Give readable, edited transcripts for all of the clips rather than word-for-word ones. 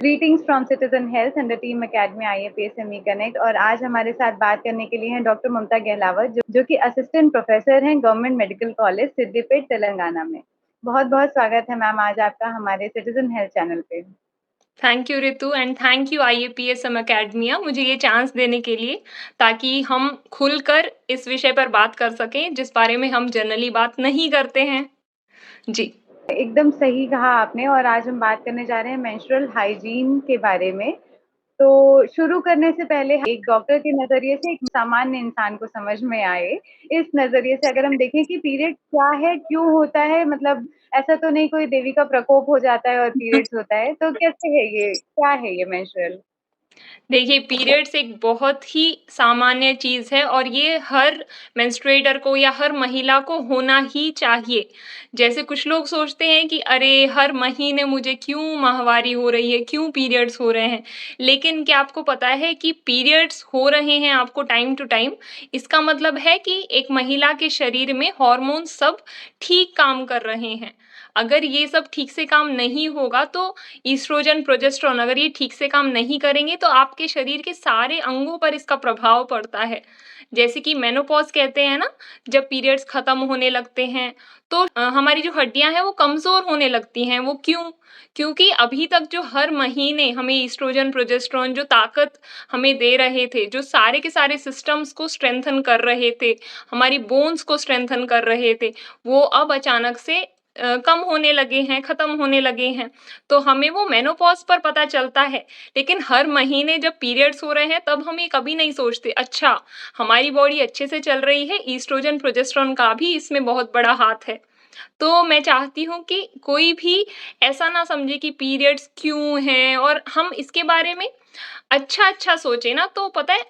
Greetings from citizen health and the team academy IAPSM connect. और आज हमारे साथ बात करने के लिए हैं डॉक्टर ममता गहलावत, जो कि असिस्टेंट प्रोफेसर हैं government medical college Siddipet Telangana में। बहुत बहुत स्वागत है मैम आज आपका हमारे सिटीजन हेल्थ चैनल पे। Thank you Ritu and thank you IAPSM academia मुझे ये चांस देने के लिए ताकि हम खुलकर इस विषय पर बात कर सकें जिस बारे में हम जनरली बात नहीं करते हैं। जी। एकदम सही कहा आपने। और आज हम बात करने जा रहे हैं मेंस्ट्रुअल हाइजीन के बारे में। तो शुरू करने से पहले एक डॉक्टर के नज़रिए से एक सामान्य इंसान को समझ में आए, इस नज़रिए से अगर हम देखें कि पीरियड क्या है, क्यों होता है? मतलब ऐसा तो नहीं कोई देवी का प्रकोप हो जाता है और पीरियड्स होता है, तो कैसे है ये? क्या है ये मेंस्ट्रुअल? देखिए पीरियड्स एक बहुत ही सामान्य चीज़ है और ये हर मेंस्ट्रुएटर को या हर महिला को होना ही चाहिए। जैसे कुछ लोग सोचते हैं कि अरे हर महीने मुझे क्यों माहवारी हो रही है, क्यों पीरियड्स हो रहे हैं? लेकिन क्या आपको पता है कि पीरियड्स हो रहे हैं आपको टाइम टू टाइम, इसका मतलब है कि एक महिला के शरीर में हार्मोन सब ठीक काम कर रहे हैं। अगर ये सब ठीक से काम नहीं होगा तो एस्ट्रोजन, प्रोजेस्टेरोन अगर ये ठीक से काम नहीं करेंगे तो आपके शरीर के सारे अंगों पर इसका प्रभाव पड़ता है। जैसे कि मेनोपॉज़ कहते हैं ना, जब पीरियड्स खत्म होने लगते हैं तो हमारी जो हड्डियाँ हैं वो कमज़ोर होने लगती हैं। वो क्यों? क्योंकि अभी तक जो हर महीने हमें एस्ट्रोजन, प्रोजेस्टेरोन जो ताकत हमें दे रहे थे, जो सारे के सारे सिस्टम्स को स्ट्रेंथन कर रहे थे, हमारी बोन्स को स्ट्रेंथन कर रहे थे, वो अब अचानक से कम होने लगे हैं, खत्म होने लगे हैं। तो हमें वो मेनोपॉज़ पर पता चलता है। लेकिन हर महीने जब पीरियड्स हो रहे हैं तब हम ये कभी नहीं सोचते, अच्छा हमारी बॉडी अच्छे से चल रही है, एस्ट्रोजन, प्रोजेस्टेरोन का भी इसमें बहुत बड़ा हाथ है। तो मैं चाहती हूँ कि कोई भी ऐसा ना समझे कि पीरियड्स क्यों हैं और हम इसके बारे में अच्छा-अच्छा सोचे ना तो पता है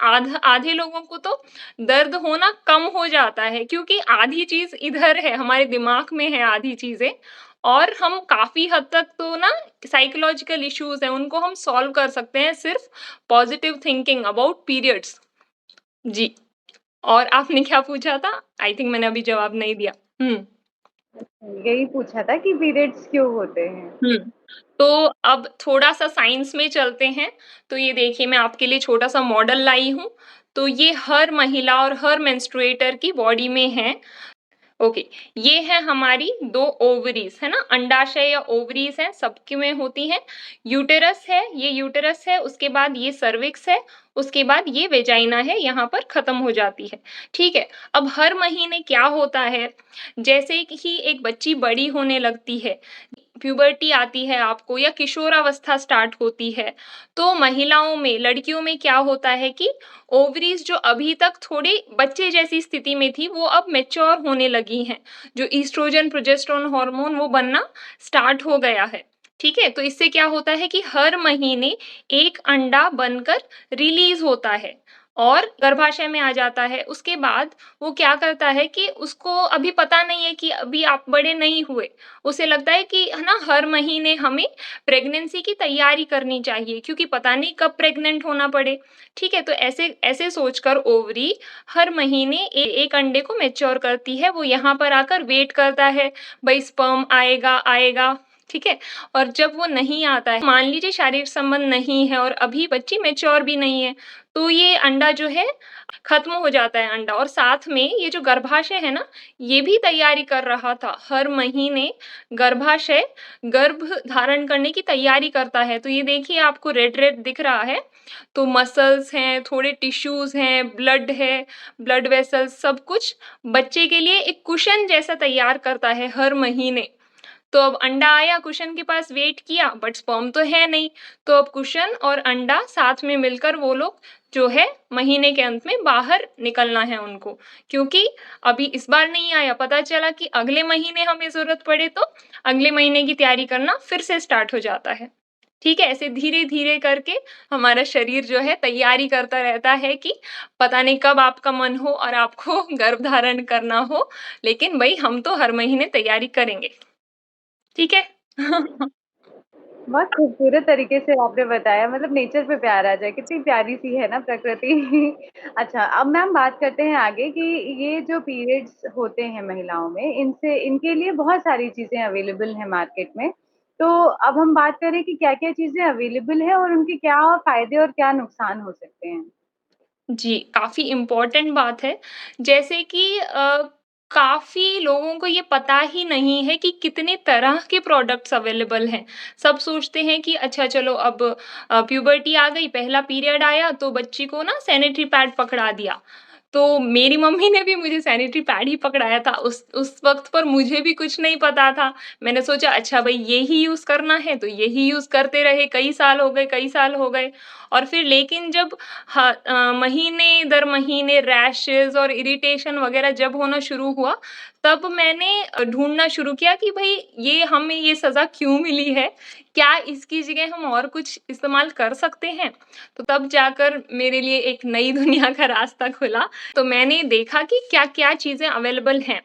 आधे लोगों को तो दर्द होना कम हो जाता है क्योंकि आधी चीज़ इधर है, हमारे दिमाग में है आधी चीज़ें और हम काफ़ी हद तक तो ना साइकोलॉजिकल इश्यूज़ हैं, उनको हम सॉल्व कर सकते हैं सिर्फ़ पॉज़िटिव थिंकिंग अबाउट पीरियड्स। जी, और आपने क्या पूछा था? आई थिंक मैंने अभी जवाब नहीं दिया। हुँ। यही पूछा था कि पीरियड्स क्यों होते हैं? हुँ। तो अब थोड़ा-सा साइंस में चलते हैं, तो ये देखिए मैं आपके लिए छोटा-सा मॉडल लाई हूँ। तो ये हर महिला और हर मेंस्ट्रुएटर की बॉडी में है। ओके, ये है हमारी 2 ओवरीज़, है ना? अंडाशय या ओवरीज़ हैं, सबके में होती हैं। यूटेरस है, ये यूटेरस है, उसके बाद ये सर्विक्स है, उसके बाद ये वेजाइना है, यहाँ पर खत्म हो जाती है, ठीक है? अब हर महीने क्या होता है, जैसे कि ही एक बच्ची बड़ी होने लगती है, प्यूबर्टी आती है आपको या किशोरावस्था स्टार्ट होती है, तो महिलाओं में, लड़कियों में क्या होता है कि ओवरीज जो अभी तक थोड़ी बच्चे जैसी स्थिति में थी, वो अब मैच्योर होने लगी हैं। जो ईस्ट्रोजन, प्रोजेस्टेरोन हार्मोन वो बनना स्टार्ट हो गया है। ठीक है? तो इससे क्या होता है कि हर महीने एक अंडा बनकर रिलीज़ होता है और गर्भाशय में आ जाता है। उसके बाद वो क्या करता है कि उसको अभी पता नहीं है कि अभी आप बड़े नहीं हुए। उसे लगता है कि है ना हर महीने हमें प्रेगनेंसी की तैयारी करनी चाहिए क्योंकि पता नहीं कब प्रेग्नेंट होना पड़े। ठीक है? तो ऐसे ऐसे सोचकर ओवरी हर महीने एक अंडे को मैच्योर करती है, वो यहाँ पर आकर वेट करता है, भई स्पर्म आएगा, आएगा, ठीक है? और जब वो नहीं आता है, मान लीजिए शारीरिक संबंध नहीं है और अभी बच्ची मैच्योर भी नहीं है, तो ये अंडा जो है खत्म हो जाता है अंडा और साथ में ये जो गर्भाशय है ना, ये भी तैयारी कर रहा था। हर महीने गर्भाशय गर्भ धारण करने की तैयारी करता है। तो ये देखिए आपको रेड-रेड दिख रहा है, तो मसल्स हैं, थोड़े टिश्यूज़ हैं, ब्लड है, ब्लड वेसल्स सब कुछ बच्चे के लिए एक कुशन जैसा तैयार करता है हर महीने। तो अब अंडा आया, कुशन के पास वेट किया, बट स्पर्म तो है नहीं, तो अब कुशन और अंडा साथ में मिलकर वो लोग जो है महीने के अंत में बाहर निकलना है उनको, क्योंकि अभी इस बार नहीं आया, पता चला कि अगले महीने हमें ज़रूरत पड़े तो अगले महीने की तैयारी करना फिर से स्टार्ट हो जाता है। ठीक है? ऐसे धीरे-धीरे करके हमारा शरीर जो है तैयारी करता रहता है कि पता नहीं कब आपका मन हो और आपको गर्भ धारण करना हो, लेकिन भई हम तो हर महीने तैयारी करेंगे। ठीक है? बहुत खूबसूरत तरीके से आपने बताया, मतलब नेचर पे प्यार आ जाए, कितनी प्यारी-सी है ना प्रकृति। अच्छा, अब मैम बात करते हैं आगे कि ये जो पीरियड्स होते हैं महिलाओं में, इनसे इनके लिए बहुत सारी चीज़ें अवेलेबल हैं मार्केट में। तो अब हम बात करें कि क्या-क्या चीज़ें अवेलेबल है और उनके क्या फ़ायदे और क्या नुकसान हो सकते हैं? जी, काफ़ी इम्पोर्टेंट बात है। जैसे कि काफ़ी लोगों को ये पता ही नहीं है कि कितने तरह के प्रोडक्ट्स अवेलेबल हैं। सब सोचते हैं कि अच्छा चलो अब प्यूबर्टी आ गई, पहला पीरियड आया तो बच्ची को ना सैनिटरी पैड पकड़ा दिया। तो मेरी मम्मी ने भी मुझे सैनिटरी पैड ही पकड़ाया था। उस वक़्त पर मुझे भी कुछ नहीं पता था। मैंने सोचा अच्छा भई यही यूज़ करना है तो यही यूज़ करते रहे, कई साल हो गए, कई साल हो गए। और फिर लेकिन जब महीने दर महीने रैशेज़ और इरिटेशन वग़ैरह जब होना शुरू हुआ, तब मैंने ढूँढना शुरू किया कि भई ये हमें ये सज़ा क्यों मिली है? क्या इसकी जगह हम और कुछ इस्तेमाल कर सकते हैं? तो तब जाकर मेरे लिए एक नई दुनिया का रास्ता खुला। तो मैंने देखा कि क्या-क्या चीज़ें अवेलेबल हैं।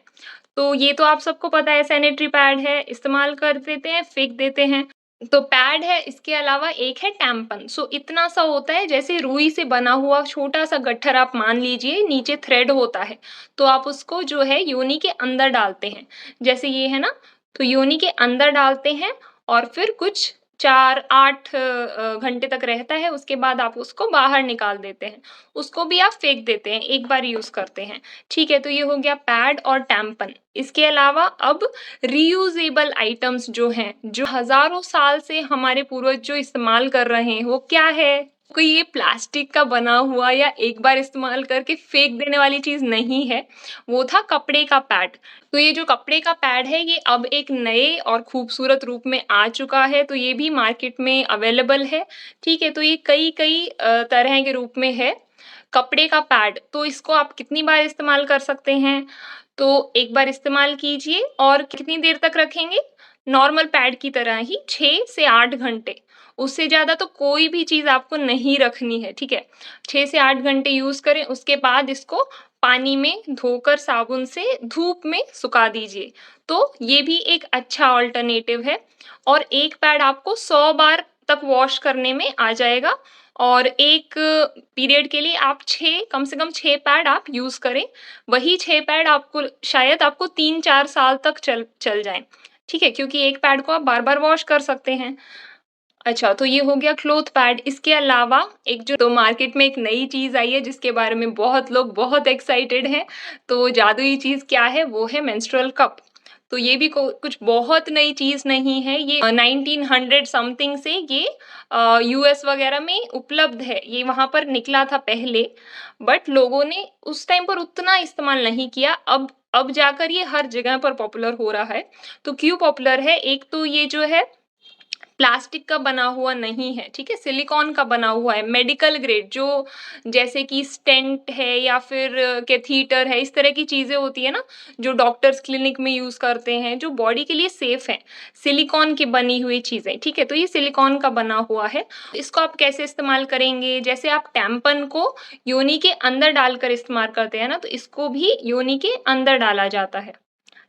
तो ये तो आप सबको पता है सैनिटरी पैड है, इस्तेमाल कर देते हैं, फेंक देते हैं। तो पैड है, इसके अलावा एक है टैम्पन। सो इतना सा होता है जैसे रुई से बना हुआ छोटा-सा गट्ठर आप मान लीजिए, नीचे थ्रेड होता है। तो आप उसको जो है योनि के अंदर डालते हैं। जैसे ये है ना, तो योनि के अंदर डालते हैं और फिर कुछ 4-8 घंटे तक रहता है, उसके बाद आप उसको बाहर निकाल देते हैं। उसको भी आप फेंक देते हैं, एक बार यूज़ करते हैं। ठीक है, तो ये हो गया पैड और टैम्पन। इसके अलावा अब रीयूजेबल आइटम्स जो हैं, जो हज़ारों साल से हमारे पूर्वज जो इस्तेमाल कर रहे हैं, वो क्या है? कोई ये प्लास्टिक का बना हुआ या एक बार इस्तेमाल करके फेंक देने वाली चीज़ नहीं है, वो था कपड़े का पैड। तो ये जो कपड़े का पैड है, ये अब एक नए और खूबसूरत रूप में आ चुका है, तो ये भी मार्केट में अवेलेबल है। ठीक है, तो ये कई-कई तरह के रूप में है। कपड़े का पैड, तो इसको आप कितनी बार इस्तेमाल कर सकते हैं? तो एक बार इस्तेमाल कीजिए और कितनी देर तक रखेंगे? नॉर्मल पैड की तरह ही 6 से 8 घंटे, उससे ज़्यादा तो कोई भी चीज़ आपको नहीं रखनी है, ठीक है? 6 से 8 घंटे यूज़ करें, उसके बाद इसको पानी में धोकर साबुन से धूप में सुखा दीजिए। तो ये भी एक अच्छा अल्टरनेटिव है और एक पैड आपको 100 बार तक वॉश करने में आ जाएगा और एक पीरियड के लिए आप 6 कम से कम 6 पैड आप यूज़ करें। वही 6 पैड आपको शायद आपको 3-4 साल तक चल चल जाएँ। ठीक है? क्योंकि एक पैड को आप बार-बार वॉश कर सकते हैं। अच्छा, तो ये हो गया क्लॉथ पैड। इसके अलावा एक जो तो मार्केट में एक नई चीज़ आई है जिसके बारे में बहुत लोग बहुत एक्साइटेड हैं। तो जादुई चीज़ क्या है? वो है मेंस्ट्रुअल कप। तो ये भी को कुछ बहुत नई चीज़ नहीं है। ये 1900 समथिंग से ये यूएस वगैरह में उपलब्ध है। ये वहाँ पर निकला था पहले, बट लोगों ने उस टाइम पर उतना इस्तेमाल नहीं किया। अब जाकर ये हर जगह पर पॉपुलर हो रहा है। तो क्यों पॉपुलर है? एक तो ये जो है प्लास्टिक का बना हुआ नहीं है, ठीक है? सिलिकॉन का बना हुआ है, मेडिकल ग्रेड जो जैसे कि स्टेंट है या फिर कैथीटर है, इस तरह की चीज़ें होती है ना, जो डॉक्टर्स क्लिनिक में यूज़ करते हैं, जो बॉडी के लिए सेफ है, सिलिकॉन की बनी हुई चीज़ें, ठीक है? तो ये सिलिकॉन का बना हुआ है। इसको आप कैसे इस्तेमाल करेंगे? जैसे आप टैम्पन को योनि के अंदर डालकर इस्तेमाल करते हैं ना, तो इसको भी योनि के अंदर डाला जाता है।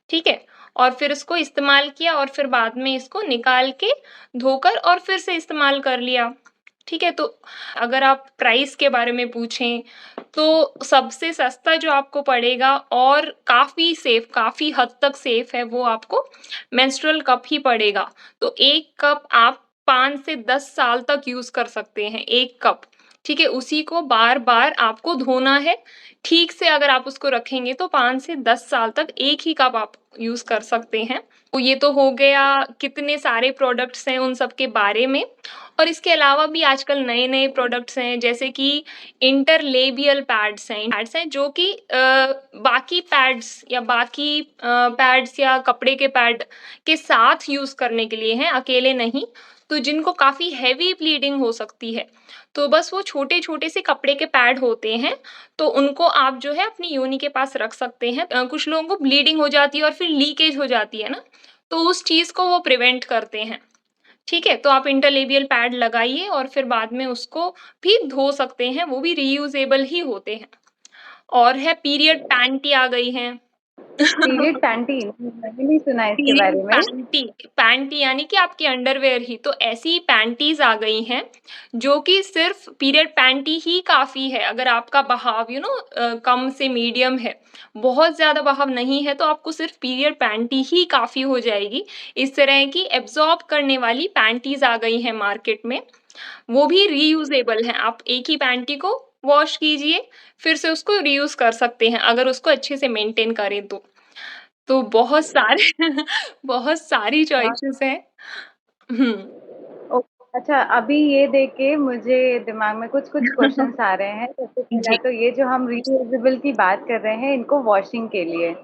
ठीक है? और फिर इसको इस्तेमाल किया और फिर बाद में इसको निकाल के धोकर और फिर से इस्तेमाल कर लिया। ठीक है? तो अगर आप प्राइस के बारे में पूछें, तो सबसे सस्ता जो आपको पड़ेगा और काफ़ी सेफ, काफ़ी हद तक सेफ है, वो आपको मेंस्ट्रुअल कप ही पड़ेगा। तो 1 कप आप 5 से 10 साल तक यूज़ कर सकते हैं, 1 कप। ठीक है? उसी को बार-बार आपको धोना है। ठीक से अगर आप उसको रखेंगे तो 5 से 10 साल तक एक ही कप आप यूज़ कर सकते हैं। तो ये तो हो गया कितने सारे प्रोडक्ट्स हैं उन सब के बारे में और इसके अलावा भी आजकल नए-नए प्रोडक्ट्स हैं जैसे कि इंटरलेबियल पैड्स हैं जो कि बाकी पैड्स या बाकी पैड्स या कपड़े के पैड के साथ यूज़ करने के लिए हैं, अकेले नहीं। तो जिनको काफ़ी हेवी ब्लीडिंग हो सकती है, तो बस वो छोटे-छोटे से कपड़े के पैड होते हैं, तो उनको आप जो है अपनी योनि के पास रख सकते हैं। कुछ लोगों को ब्लीडिंग हो जाती है और फिर लीकेज हो जाती है ना, तो उस चीज़ को वो प्रिवेंट करते हैं। ठीक है? तो आप इंटरलेबियल पैड लगाइए और फिर बाद में उसको भी धो सकते हैं, वो भी रीयूजेबल ही होते हैं। और है पीरियड पैंटी आ गई हैं। पीरियड पैंटी मैंने नहीं सुना है इसके पीरियड बारे में। पैंटी पैंटी यानी कि आपकी अंडरवेयर ही, तो ऐसी पैंटीज आ गई हैं जो कि सिर्फ पीरियड पैंटी ही काफी है। अगर आपका बहाव कम से मीडियम है, बहुत ज्यादा बहाव नहीं है, तो आपको सिर्फ पीरियड पैंटी ही काफी हो जाएगी। इस तरह की एब्जॉर्ब करने वाली पैंटीज आ गई हैं मार्केट में। वो भी रीयूजेबल हैं। आप एक ही पैंटी को वॉश कीजिए, फिर से उसको रीयूज कर सकते हैं अगर उसको अच्छे से मेंटेन करें तो। तो बहुत सारे बहुत सारी हाँ। चॉइसेस हैं। हुँ। ओ, अच्छा, अभी ये देख के मुझे दिमाग में कुछ-कुछ क्वेश्चन्स आ रहे हैं। सबसे पहला जी। तो ये जो हम रीयूजेबल की बात कर रहे हैं इनको वॉशिंग के लिए,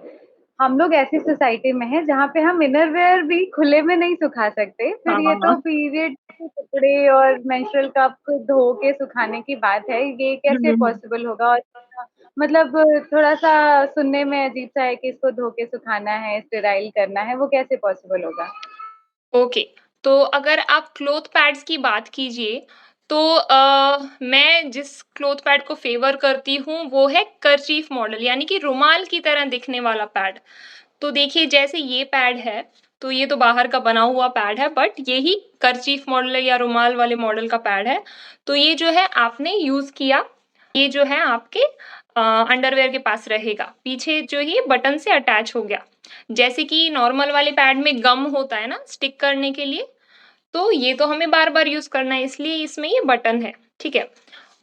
हम लोग ऐसी सोसाइटी में हैं जहाँ पे हम इनरवियर भी खुले में नहीं सुखा सकते। फिर ये हाँ। तो पीरियड के कपड़े और मेंस्ट्रुअल कप धो के सुखाने की बात है, ये हुँ, कैसे हुँ, हुँ। पॉसिबल होगा? और मतलब थोड़ा-सा सुनने में अजीब-सा है कि इसको धो के सुखाना है, स्टेराइल करना है, वो कैसे पॉसिबल होगा? ओके, तो अगर आप क्लॉथ पैड्स की बात कीजिए, तो मैं जिस क्लॉथ पैड को फ़ेवर करती हूँ, वो है कर्चीफ मॉडल, यानी कि रुमाल की तरह दिखने वाला पैड। तो देखिए, जैसे ये पैड है, तो ये तो बाहर का बना हुआ पैड है, बट यही कर्चीफ मॉडल या रुमाल वाले मॉडल का पैड है। तो ये जो है आपने यूज़ किया, ये जो है आपके अंडरवियर के पास रहेगा। पीछे जो ये बटन से अटैच हो गया। जैसे कि नॉर्मल वाले पैड में गम होता है ना स्टिक करने के लिए, तो ये तो हमें बार-बार यूज़ करना है, इसलिए इसमें ये बटन है, ठीक है?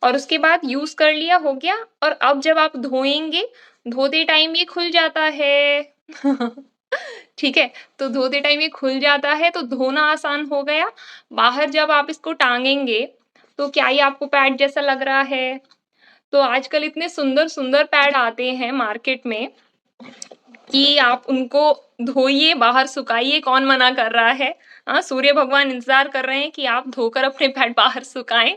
और उसके बाद यूज़ कर लिया, हो गया। और अब जब आप धोएँगे, धोते टाइम ये खुल जाता है। ठीक है? तो धोते टाइम ये खुल जाता है, तो धोना आसान हो गया। बाहर जब आप इसको टाँगेंगे, तो क्या ये आपको पैड जैसा लग रहा है? तो आजकल इतने सुंदर-सुंदर पैड आते हैं मार्केट में कि आप उनको धोइए, बाहर सुखाइए, कौन मना कर रहा है? हाँ, सूर्य भगवान इंतज़ार कर रहे हैं कि आप धोकर अपने पैड बाहर सुखाएँ,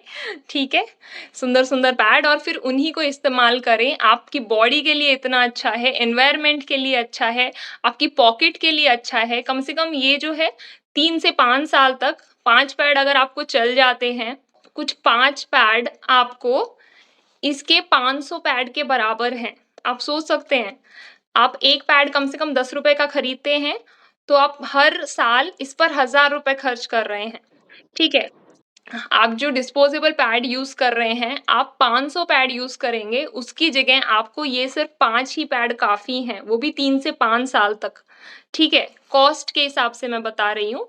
ठीक है? सुंदर-सुंदर पैड, और फिर उन्हीं को इस्तेमाल करें। आपकी बॉडी के लिए इतना अच्छा है, एनवायरनमेंट के लिए अच्छा है, आपकी पॉकेट के लिए अच्छा है। कम से कम ये जो है 3 से 5 साल तक 5 पैड अगर आपको चल जाते हैं, कुछ 5 पैड आपको इसके 500 पैड के बराबर हैं। आप सोच सकते हैं, आप एक पैड कम से कम ₹10 का खरीदते हैं, तो आप हर साल इस पर ₹1000 खर्च कर रहे हैं, ठीक है? आप जो डिस्पोजेबल पैड यूज़ कर रहे हैं, आप 500 पैड यूज़ करेंगे, उसकी जगह आपको ये सिर्फ़ 5 ही पैड काफ़ी हैं, वो भी 3 से 5 साल तक, ठीक है? कॉस्ट के हिसाब से मैं बता रही हूँ।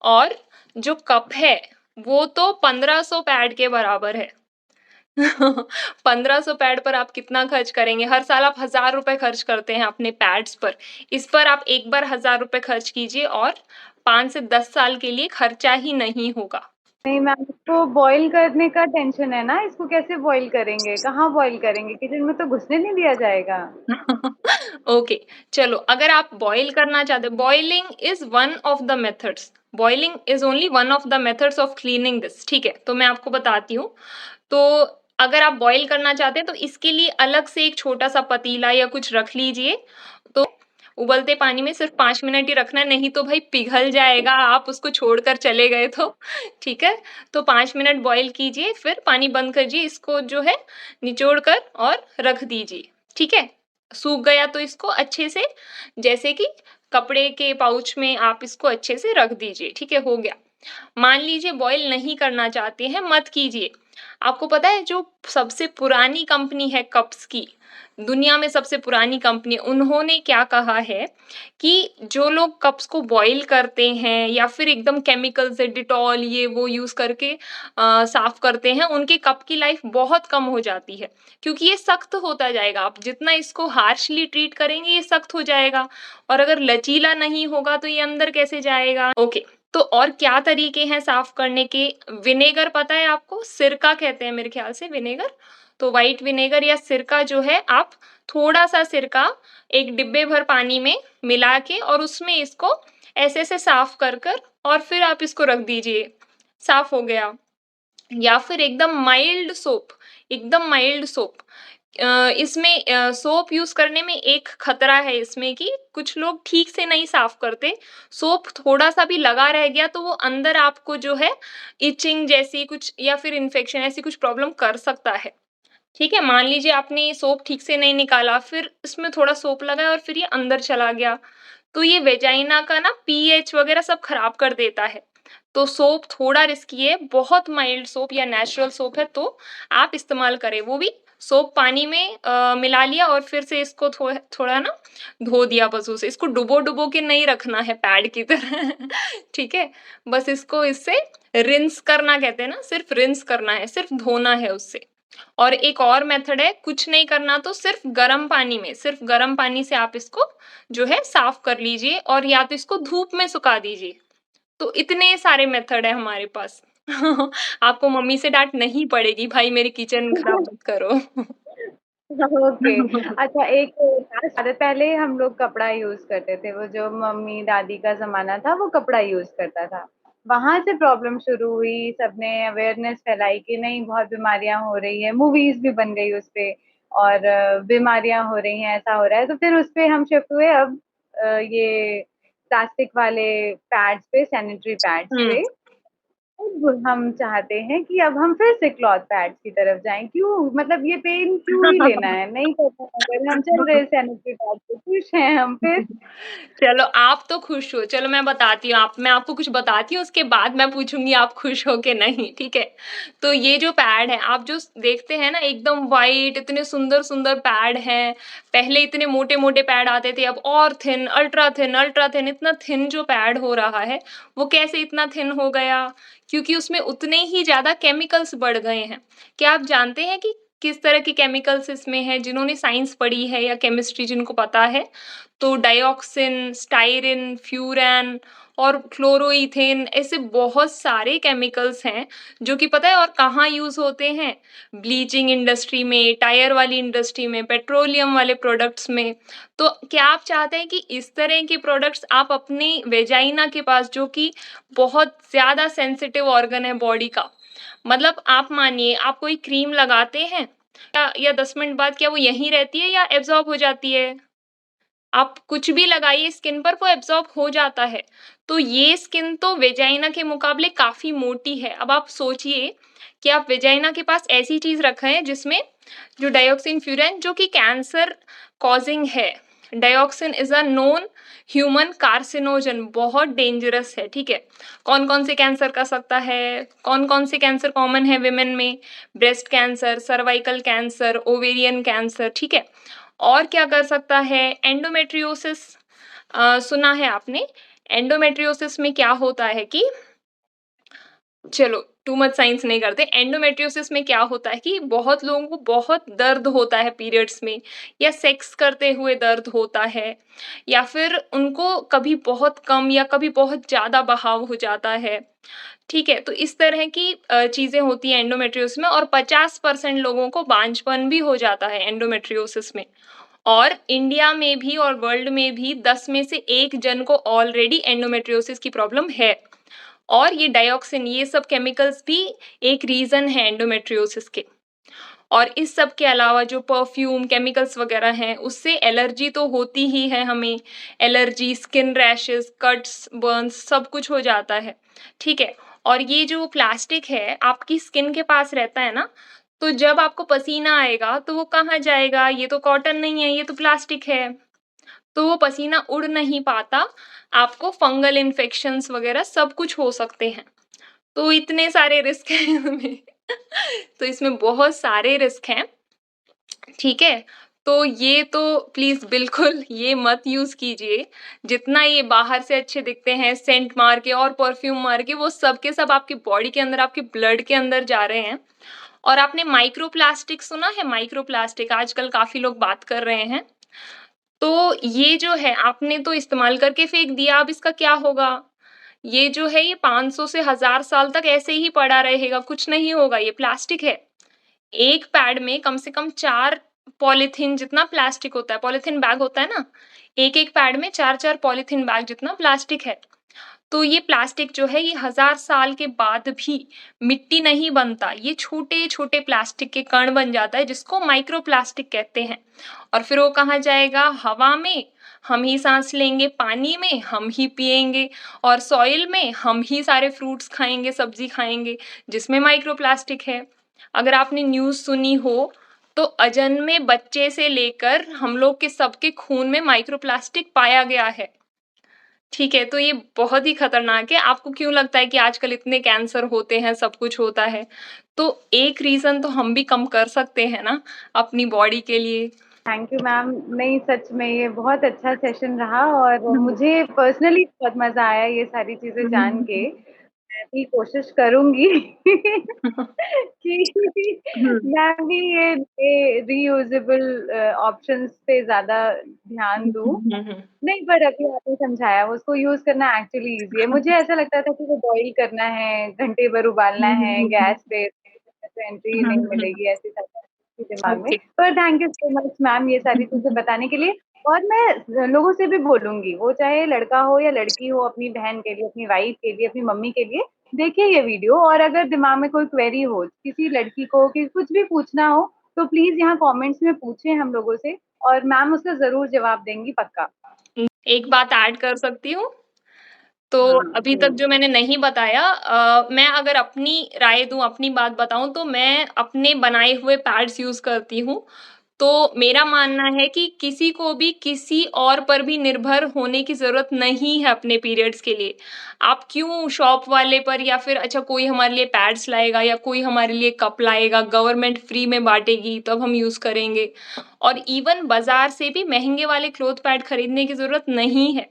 और जो कप है, वो तो 1500 पैड के बराबर है। 1500 पैड पर आप कितना खर्च करेंगे? हर साल आप ₹1000 खर्च करते हैं अपने पैड्स पर। इस पर आप एक बार ₹1000 खर्च कीजिए और 5 से 10 साल के लिए खर्चा ही नहीं होगा। नहीं मैम, इसको बॉयल करने का टेंशन है ना, इसको कैसे बॉयल करेंगे? कहाँ बॉयल करेंगे? किचन में तो घुसने नहीं दिया जाएगा। ओके, चलो, अगर आप बॉयल करना चाहते हो, boiling is one of the methods. Boiling is only one of the methods of cleaning this, ठीक है? तो मैं आपको बताती हूँ। तो अगर आप बॉयल करना चाहते हैं, तो इसके लिए अलग से एक छोटा-सा पतीला या कुछ रख लीजिए। तो उबलते पानी में सिर्फ़ 5 मिनट ही रखना है, नहीं तो भाई पिघल जाएगा, आप उसको छोड़कर चले गए तो, ठीक है? तो 5 मिनट बॉयल कीजिए, फिर पानी बंद कीजिए, इसको जो है निचोड़ कर और रख दीजिए, ठीक है? सूख गया तो इसको अच्छे से, जैसे कि कपड़े के पाउच में आप इसको अच्छे से रख दीजिए, ठीक है? हो गया। मान लीजिए बॉयल नहीं करना चाहते हैं, मत कीजिए। आपको पता है जो सबसे पुरानी कंपनी है कप्स की, दुनिया में सबसे पुरानी कंपनी, उन्होंने क्या कहा है कि जो लोग कप्स को बॉयल करते हैं या फिर एकदम केमिकल से डिटॉल ये वो यूज़ करके साफ करते हैं, उनके कप की लाइफ बहुत कम हो जाती है। क्योंकि ये सख्त होता जाएगा, आप जितना इसको हार्शली ट्रीट करेंगे ये सख्त हो जाएगा, और अगर लचीला नहीं होगा तो ये अंदर कैसे जाएगा? ओके। तो और क्या तरीके हैं साफ करने के? विनेगर पता है आपको? सिरका कहते हैं मेरे ख्याल से विनेगर। तो व्हाइट विनेगर या सिरका जो है, आप थोड़ा-सा सिरका एक डिब्बे भर पानी में मिला के और उसमें इसको ऐसे-ऐसे साफ कर और फिर आप इसको रख दीजिए, साफ हो गया। या फिर एकदम माइल्ड सोप। इसमें सोप यूज़ करने में एक खतरा है इसमें कि कुछ लोग ठीक से नहीं साफ करते। सोप थोड़ा-सा भी लगा रह गया तो वो अंदर आपको जो है इचिंग जैसी कुछ या फिर इन्फेक्शन ऐसी कुछ प्रॉब्लम कर सकता है। ठीक है? मान लीजिए आपने सोप ठीक से नहीं निकाला, फिर इसमें थोड़ा सोप लगाया और फिर ये अंदर चला गया, तो ये वेजाइना का ना पीएच वगैरह सब खराब कर देता है। तो सोप थोड़ा रिस्की है, बहुत माइल्ड सोप या नेचुरल सोप है तो आप इस्तेमाल करें, वो भी सोप पानी में मिला लिया और फिर से इसको थोड़ा ना धो दिया बस उसे। इसको डुबो-डुबो के नहीं रखना है पैड की तरह, ठीक है? बस इसको इससे रिंस करना कहते हैं ना, सिर्फ रिंस करना है, सिर्फ धोना है उससे। और एक और मेथड है, कुछ नहीं करना तो सिर्फ गर्म पानी में, सिर्फ गर्म पानी से आप इसको जो है साफ कर लीजिए और या तो इसको धूप में सुखा दीजिए। तो इतने सारे मेथड है हमारे पास। आपको मम्मी से डाँट नहीं पड़ेगी, भाई मेरी किचन खराब मत करो। ओके। अच्छा, एक पहले हम लोग कपड़ा यूज़ करते थे, वो जो मम्मी-दादी का ज़माना था, वो कपड़ा यूज़ करता था। वहाँ से प्रॉब्लम शुरू हुई, सबने अवेयरनेस फैलाई कि नहीं बहुत बीमारियाँ हो रही हैं, मूवीज़ भी बन गई उसपे और बीमारियाँ हो रही हैं, ऐसा हो रहा है, तो फिर उसपे हम शिफ्ट हुए अब ये प्लास्टिक वाले पैड्स पे, सैनिटरी पैड्स हुँ। पे। अब हम चाहते हैं कि अब हम फिर से क्लॉथ पैड्स की तरफ जाएँ। क्यों? मतलब ये पेन क्यों ही लेना है? नहीं करना है अगर हम चल रहे हैं सैनिटरी पैड से, खुश हैं हम फिर। चलो आप तो खुश हो, चलो मैं बताती हूँ मैं आपको कुछ बताती हूँ उसके बाद मैं पूछूँगी आप खुश हो कि नहीं, ठीक है? तो ये जो पैड है आप जो देखते हैं ना एकदम व्हाइट इतने सुंदर-सुंदर पैड हैं, पहले इतने मोटे-मोटे पैड आते थे अब और अल्ट्रा थिन इतना थिन जो पैड हो रहा है, वो कैसे इतना थिन हो गया? क्योंकि उसमें उतने ही ज़्यादा केमिकल्स बढ़ गए हैं। क्या आप जानते हैं कि किस तरह के केमिकल्स इसमें हैं? जिन्होंने साइंस पढ़ी है या केमिस्ट्री जिनको पता है, तो डाइऑक्सिन, स्टाइरिन, फ्यूरान और क्लोरोईथेन ऐसे बहुत सारे केमिकल्स हैं, जो कि पता है और कहाँ यूज़ होते हैं? ब्लीचिंग इंडस्ट्री में, टायर वाली इंडस्ट्री में, पेट्रोलियम वाले प्रोडक्ट्स में। तो क्या आप चाहते हैं कि इस तरह के प्रोडक्ट्स आप अपनी वेजाइना के पास जो कि बहुत ज़्यादा सेंसिटिव ऑर्गन है बॉडी का, मतलब आप मानिए आप कोई क्रीम लगाते हैं या 10 मिनट बाद क्या वो यहीं रहती है या एब्ज़ॉर्ब हो जाती है? आप कुछ भी लगाइए स्किन पर वो एब्ज़ॉर्ब हो जाता है। तो ये स्किन तो वेजाइना के मुकाबले काफ़ी मोटी है। अब आप सोचिए कि आप वेजाइना के पास ऐसी चीज़ रखे हैं जिसमें जो डाइऑक्सिन फ्यूरान जो कि कैंसर कॉज़िंग है। Dioxin is a known human carcinogen बहुत डेंजरस है, ठीक है? कौन-कौन से कैंसर कर सकता है? कौन-कौन से कैंसर कॉमन है विमेन में? Breast cancer, cervical cancer, ovarian cancer, ठीक है? और क्या कर सकता है? एंडोमेट्रियोसिस सुना है आपने? एंडोमेट्रियोसिस में क्या होता है कि चलो टू मच साइंस नहीं करते। एंडोमेट्रियोसिस में क्या होता है कि बहुत लोगों को बहुत दर्द होता है पीरियड्स में या सेक्स करते हुए दर्द होता है या फिर उनको कभी बहुत कम या कभी बहुत ज़्यादा बहाव हो जाता है। ठीक है? तो इस तरह की चीज़ें होती हैं एंडोमेट्रियोसिस में और 50% लोगों को बांझपन भी हो जाता है एंडोमेट्रियोसिस में। और इंडिया में भी और वर्ल्ड में भी 10 में से 1 जन को ऑलरेडी एंडोमेट्रियोसिस की प्रॉब्लम है। और ये डाइऑक्सिन ये सब केमिकल्स भी एक रीज़न है एंडोमेट्रियोसिस के। और इस सब के अलावा जो परफ्यूम, केमिकल्स वगैरह हैं, उससे एलर्जी तो होती ही है हमें। Allergy, skin rashes, cuts, Burns सब कुछ हो जाता है, ठीक है? और ये जो प्लास्टिक है, आपकी स्किन के पास रहता है ना, तो जब आपको पसीना आएगा, तो वो कहाँ जाएगा? ये तो कॉटन नहीं है, ये तो प्लास्टिक है। तो वो पसीना उड़ नहीं पाता, आपको फंगल इन्फेक्शंस वगैरह सब कुछ हो सकते हैं। तो इतने सारे रिस्क हैं इसमें। तो इसमें बहुत सारे रिस्क हैं, ठीक है? तो ये तो प्लीज़ बिल्कुल ये मत यूज़ कीजिए। जितना ये बाहर से अच्छे दिखते हैं सेंट मार के और परफ्यूम मार के वो सब के सब आपकी बॉडी के अंदर, आपके ब्लड के अंदर जा रहे हैं। और आपने माइक्रोप्लास्टिक सुना है? माइक्रोप्लास्टिक आजकल काफ़ी लोग बात कर रहे हैं। तो ये जो है आपने तो इस्तेमाल करके फेंक दिया, अब इसका क्या होगा? ये जो है ये 500 से 1000 साल तक ऐसे ही पड़ा रहेगा, कुछ नहीं होगा, ये प्लास्टिक है। एक पैड में कम से कम 4 पॉलीथीन जितना प्लास्टिक होता है, पॉलीथीन बैग होता है ना, एक-एक पैड में 4-4 पॉलीथीन बैग जितना प्लास्टिक है। तो ये प्लास्टिक जो है ये 1000 साल के बाद भी मिट्टी नहीं बनता, ये छोटे-छोटे प्लास्टिक के कण बन जाता है जिसको माइक्रोप्लास्टिक कहते हैं। और फिर वो कहाँ जाएगा? हवा में, हम ही साँस लेंगे, पानी में हम ही पिएँगे और सॉइल में हम ही सारे फ्रूट्स खाएँगे, सब्ज़ी खाएँगे, जिसमें माइक्रोप्लास्टिक है। अगर आपने न्यूज़ सुनी हो तो अजन्मे बच्चे से लेकर हम लोग के सबके खून में माइक्रोप्लास्टिक पाया गया है। ठीक है, तो ये बहुत ही खतरनाक है। आपको क्यों लगता है कि आजकल इतने कैंसर होते हैं, सब कुछ होता है? तो एक रीज़न तो हम भी कम कर सकते हैं ना अपनी बॉडी के लिए। Thank you ma'am. नहीं, सच में ये बहुत अच्छा सेशन रहा और हुँ, मुझे पर्सनली बहुत मज़ा आया ये सारी चीज़ें हुँ, जान हुँ, के। हुँ। मैं भी कोशिश करूँगी कि हुँ, मैं भी ये रीयूजेबल ऑप्शंस पे ज़्यादा ध्यान हुँ, दूँ। हुँ, हुँ, नहीं, पर अभी आपने समझाया, उसको यूज़ करना एक्चुअली ईज़ी है। मुझे ऐसा लगता था कि वो बॉयल करना है, घंटे भर उबालना हुँ, हुँ, है हुँ, हुँ, गैस पे, तो एंट्री हुँ, नहीं हुँ, हुँ। मिलेगी, ऐसी सब दिमाग में। ओके। पर thank you so much ma'am ये सारी चीज़ें बताने के लिए। और मैं लोगों से भी बोलूँगी, वो चाहे लड़का हो या लड़की हो, अपनी बहन के लिए, अपनी वाइफ़ के लिए, अपनी मम्मी के लिए, देखिए ये वीडियो। और अगर दिमाग में कोई क्वेरी हो, किसी लड़की को कि कुछ भी पूछना हो, तो प्लीज़ यहाँ कमेंट्स में पूछें हम लोगों से और मैम उसका ज़रूर जवाब देंगी पक्का। एक बात ऐड कर सकती हूँ? तो हाँ, अभी तक जो मैंने नहीं बताया मैं अगर अपनी राय दूँ, अपनी बात बताऊँ तो मैं अपने बनाए हुए पैड्स यूज़ करती हूँ। तो मेरा मानना है कि किसी को भी किसी और पर भी निर्भर होने की ज़रूरत नहीं है अपने पीरियड्स के लिए। आप क्यों शॉप वाले पर या फिर अच्छा कोई हमारे लिए पैड्स लाएगा या कोई हमारे लिए कप लाएगा, गवर्नमेंट फ्री में बाँटेगी तब हम यूज़ करेंगे। और इवन बाज़ार से भी महँगे वाले क्लॉथ पैड खरीदने की ज़रूरत नहीं है।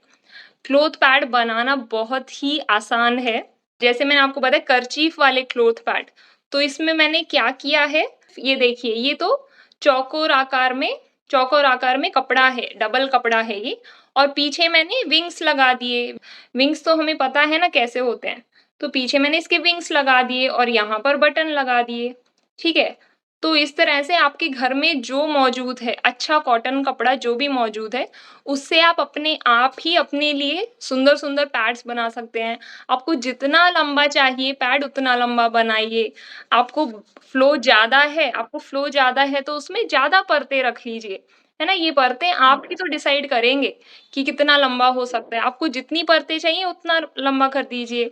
क्लॉथ पैड बनाना बहुत ही आसान है। जैसे मैंने आपको बताया कर्चीफ वाले क्लॉथ पैड, तो इसमें मैंने क्या किया है, ये देखिए ये तो चौकोर आकार में कपड़ा है, डबल कपड़ा है ये और पीछे मैंने विंग्स लगा दिए। विंग्स तो हमें पता है ना कैसे होते हैं, तो पीछे मैंने इसके विंग्स लगा दिए और यहाँ पर बटन लगा दिए, ठीक है? तो इस तरह से आपके घर में जो मौजूद है, अच्छा कॉटन कपड़ा जो भी मौजूद है, उससे आप अपने आप ही अपने लिए सुंदर-सुंदर पैड्स बना सकते हैं। आपको जितना लंबा चाहिए पैड उतना लंबा बनाइए। आपको फ्लो ज़्यादा है तो उसमें ज़्यादा परतें रख लीजिए, है ना? ये परतें आप ही तो डिसाइड करेंगे कि कितना लंबा हो सकता है। आपको जितनी परतें चाहिए उतना लंबा कर दीजिए,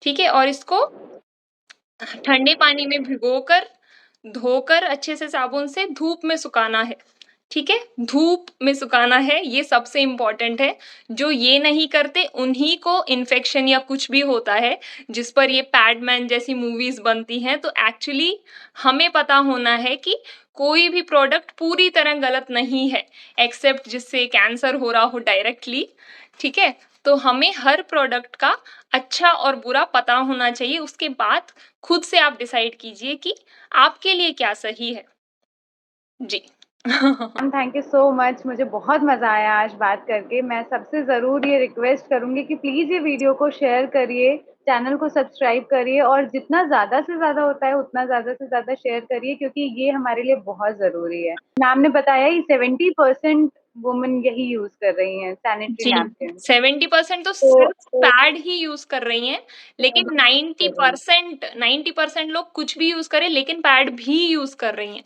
ठीक है? और इसको ठंडे पानी में भिगोकर, धोकर अच्छे से साबुन से धूप में सुखाना है, ठीक है? धूप में सुखाना है, ये सबसे इम्पोर्टेंट है। जो ये नहीं करते उन्हीं को इन्फेक्शन या कुछ भी होता है, जिस पर ये पैडमैन जैसी मूवीज़ बनती हैं। तो एक्चुअली हमें पता होना है कि कोई भी प्रोडक्ट पूरी तरह गलत नहीं है, एक्सेप्ट जिससे कैंसर हो रहा हो डायरेक्टली, ठीक है? तो हमें हर प्रोडक्ट का अच्छा और बुरा पता होना चाहिए, उसके बाद खुद से आप डिसाइड कीजिए कि आपके लिए क्या सही है। जी। Ma'am thank you so much. मुझे बहुत मज़ा आया आज बात करके। मैं सबसे ज़रूर ये रिक्वेस्ट करूँगी कि प्लीज़ ये वीडियो को शेयर करिए, चैनल को सब्सक्राइब करिए और जितना ज़्यादा से ज़्यादा होता है उतना ज़्यादा से ज़्यादा शेयर करिए क्योंकि ये हमारे लिए बहुत ज़रूरी है। मैम ने बताया ही 70% वुमेन यही यूज़ कर रही हैं सैनिटरी जी, नैपकिन। 70% तो तो सिर्फ़ पैड ही यूज़ कर रही हैं, लेकिन कर रही हैं। 90% लोग कुछ भी यूज़ करें लेकिन पैड भी यूज़ कर रही हैं।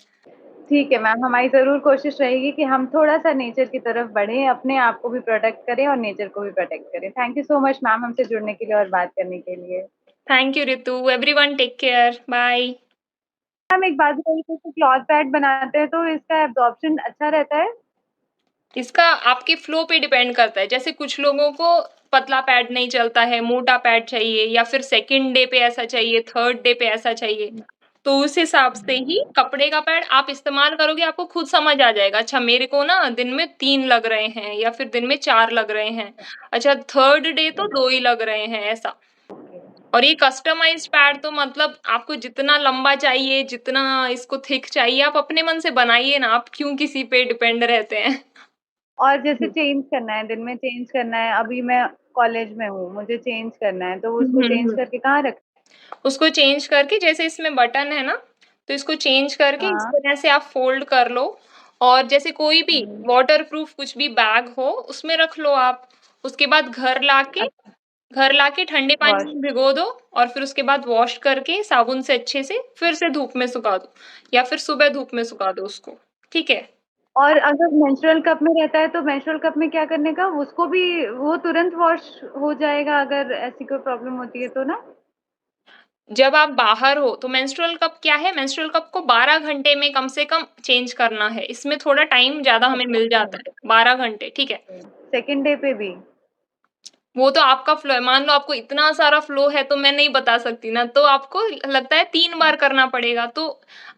ठीक है मैम, हमारी ज़रूर कोशिश रहेगी कि हम थोड़ा-सा नेचर की तरफ बढ़ें, अपने आप को भी प्रोटेक्ट करें और नेचर को भी प्रोटेक्ट करें। Thank you so much ma'am हमसे जुड़ने के लिए और बात करने के लिए। Thank you Ritu, everyone take care, bye. Ma'am एक बात बताइए जैसे क्लॉथ पैड बनाते हैं तो इसका एब्ज़ॉर्प्शन अच्छा रहता है? इसका आपके फ्लो पे डिपेंड करता है, जैसे कुछ लोगों को पतला पैड नहीं चलता है, मोटा पैड चाहिए या फिर सेकंड डे पे ऐसा चाहिए, थर्ड डे पे ऐसा चाहिए। तो उस हिसाब से ही कपड़े का पैड आप इस्तेमाल करोगे, आपको खुद समझ आ जाएगा, अच्छा मेरे को ना दिन में 3 लग रहे हैं या फिर दिन में 4 लग रहे हैं। अच्छा थर्ड डे तो 2 ही लग रहे हैं, ऐसा। और ये कस्टमाइज़्ड पैड तो मतलब आपको जितना लंबा चाहिए, जितना इसको थिक चाहिए, आप अपने मन से बनाइए ना, आप क्यों किसी पे डिपेंड रहते हैं। और जैसे चेंज करना है, दिन में चेंज करना है, अभी मैं कॉलेज में हूँ, मुझे चेंज करना है, तो हुँ, उसको हुँ, चेंज हुँ। करके कहाँ रखें? उसको चेंज करके जैसे इसमें बटन है ना, तो इसको चेंज करके इस हाँ। तरह से आप फ़ोल्ड कर लो और जैसे कोई भी हुँ। वाटरप्रूफ कुछ भी बैग हो, उसमें रख लो आप। उसके बाद अच्छा, घर लाके ठंडे पानी वॉश में भिगो दो और फिर उसके बाद वॉश करके साबुन से अच्छे से फिर से धूप में सुखा दो या फिर सुबह धूप में सुखा दो उसको, ठीक है? और अगर मेंस्ट्रुअल कप में रहता है तो मेंस्ट्रुअल कप में क्या करने का? उसको भी वो तुरंत वॉश हो जाएगा अगर ऐसी कोई प्रॉब्लम होती है तो ना? जब आप बाहर हो तो मेंस्ट्रुअल कप क्या है, मेंस्ट्रुअल कप को 12 घंटे में कम से कम चेंज करना है। इसमें थोड़ा टाइम ज़्यादा हमें मिल जाता है, 12 घंटे, ठीक है? सेकंड डे पे भी? वो तो आपका फ्लो है, मान लो आपको इतना सारा फ्लो है तो मैं नहीं बता सकती ना, तो आपको लगता है 3 बार करना पड़ेगा। तो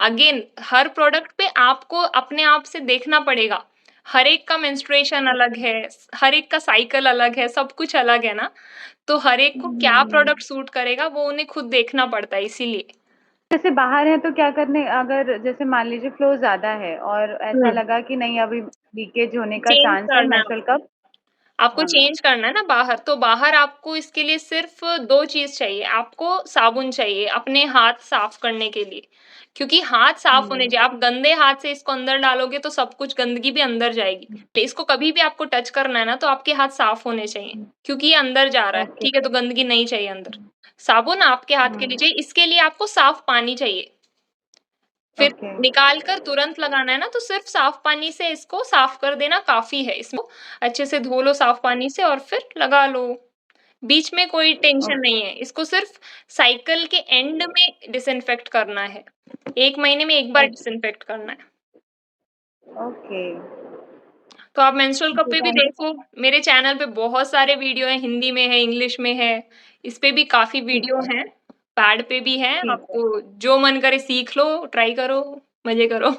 अगेन हर प्रोडक्ट पे आपको अपने आप से देखना पड़ेगा। हर एक का मेंस्ट्रुएशन अलग है, हर एक का साइकिल अलग है, सब कुछ अलग है ना, तो हर एक को क्या हुँ। प्रोडक्ट सूट करेगा वो उन्हें खुद देखना पड़ता है इसीलिए। जैसे बाहर हैं तो क्या करने, अगर जैसे मान लीजिए फ्लो ज़्यादा है और ऐसा हुँ। लगा कि नहीं अभी लीकेज होने का चेंज चांस है करना है मेंस्ट्रुअल आपको। कप। आपको हाँ। चेंज करना है ना बाहर, तो बाहर आपको इसके लिए सिर्फ़ 2 चीज़ चाहिए, आपको साबुन चाहिए अपने हाथ साफ करने के लिए, क्योंकि हाथ साफ होने हुँ। चाहिए। आप गंदे हाथ से इसको अंदर डालोगे तो सब कुछ गंदगी भी अंदर जाएगी। तो इसको कभी भी आपको टच करना है ना, तो आपके हाथ साफ होने चाहिए, हुँ। क्योंकि ये अंदर जा रहा है, ओके। ठीक है? तो गंदगी नहीं चाहिए अंदर। साबुन आपके हाथ के लिए हुँ। चाहिए, इसके लिए आपको साफ पानी चाहिए। फिर ओके। निकाल कर तुरंत लगाना है ना, तो सिर्फ़ साफ पानी से इसको साफ कर देना काफ़ी है। इसको अच्छे से धो लो साफ पानी से और फिर लगा लो। बीच में कोई टेंशन ओके। नहीं है। इसको सिर्फ़ साइकिल के एंड में डिसइन्फेक्ट करना है। 1 महीने में 1 बार ओके। डिसइन्फेक्ट करना है। ओके। तो आप मेंस्ट्रुअल कप जी, पे भी थैंक देखो, मेरे चैनल पे बहुत सारे वीडियो हैं, हिंदी में है, इंग्लिश में है। इस पे भी काफ़ी ठीक वीडियो है, हैं। पैड पे भी हैं, ठीक है। आपको जो मन करे सीख लो, ट्राई करो, मज़े करो।